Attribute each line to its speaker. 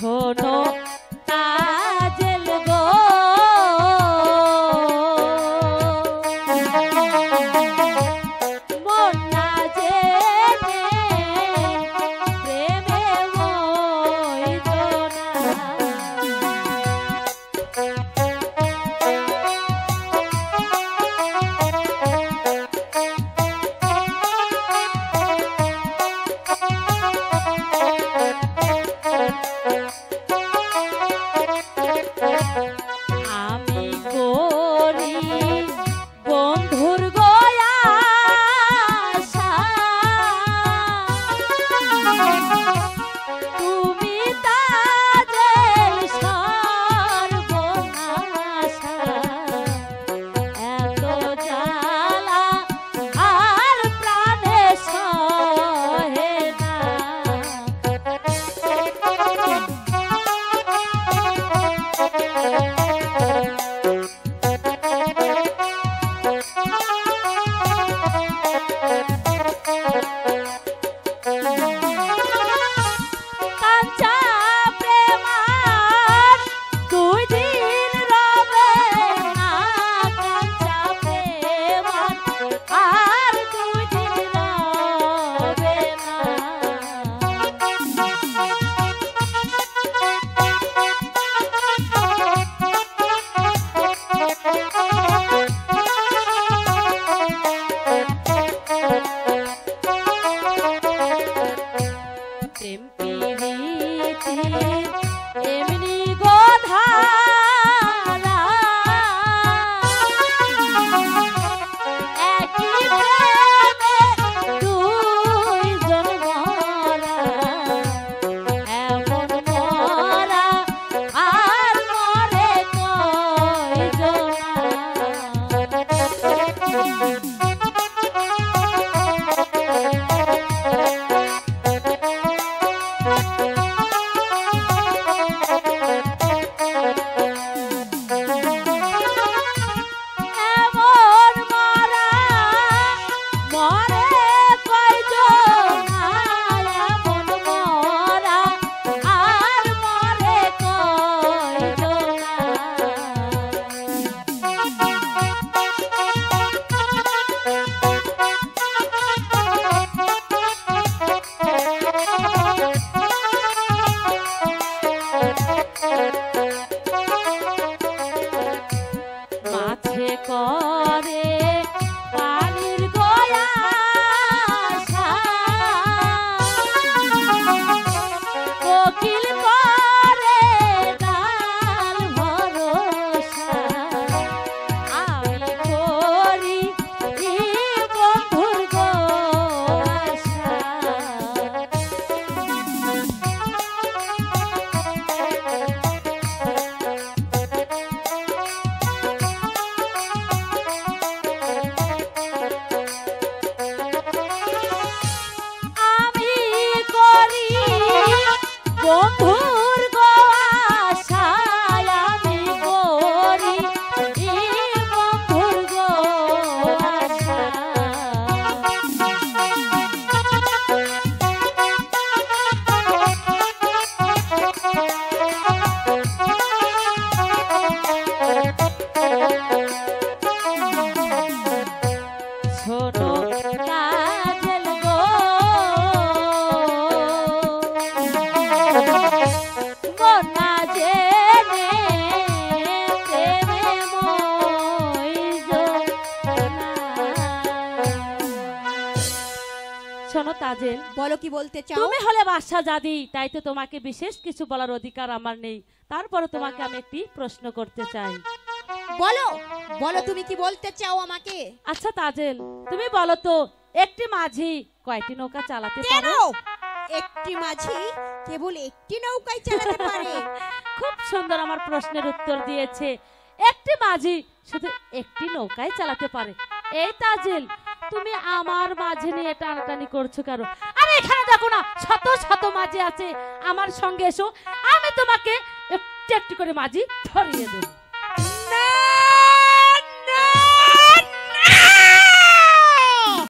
Speaker 1: শোনো তাজেল গো মন না জেনে প্রেমে মইত আমি করি বন্ধুর গয়া তুমি তাদের সর্বনাশা এত জ্বালা আর প্রাণে সহে না কাঞ্চা প্রেমার 2 দিন রবে না কাঞ্চা প্রেমার আর 2 দিন রবে না প্রেম প্রীতি এমনি গোধারা একই প্রেমে 2 জন মরা এমন মরা আর মরে কয়জনা এমন মরা মরে কয়জনা এমন মরা আর মরে কয়জনা মাঝে করে পানির গয়া কোকিল করে ডাল ভরসা আমি করি বন্ধুর গো আশা আমি করি বন্ধুর গো আশা আমি করি বন্ধুর গো আশা শোনো তাজেল গো মন না জেনে প্রেমে মইত না। শোনো তাজেল
Speaker 2: বলো কি বলতে চাও?
Speaker 1: তুমি হলে বাদশা জাদি তাই তো তোমাকে বিশেষ কিছু বলার অধিকার আমার নেই তারপরে তোমাকে আমি একটি প্রশ্ন করতে চাই
Speaker 2: বলো বলো তুমি কি বলতে চাও আমাকে?
Speaker 1: আচ্ছা তাজেল তুমি বলো তো একটি মাঝি কয়টি নৌকা চালাতে
Speaker 2: কেন
Speaker 1: পারে?
Speaker 2: একটি মাঝি কেবল একটি নৌকায় চালাতে পারে?
Speaker 1: খুব সুন্দর আমার প্রশ্নের উত্তর দিয়েছে একটি মাঝি শুধু একটি নৌকায় চালাতে পারে। এই তাজেল তুমি আমার মাঝি নিয়ে টানাটানি করছো কেন? আরে এখানে দেখো না শত শত মাঝি আছে আমার সঙ্গে এসো আমি তোমাকে একটু একটু করে মাঝি ধরিয়ে দেবো।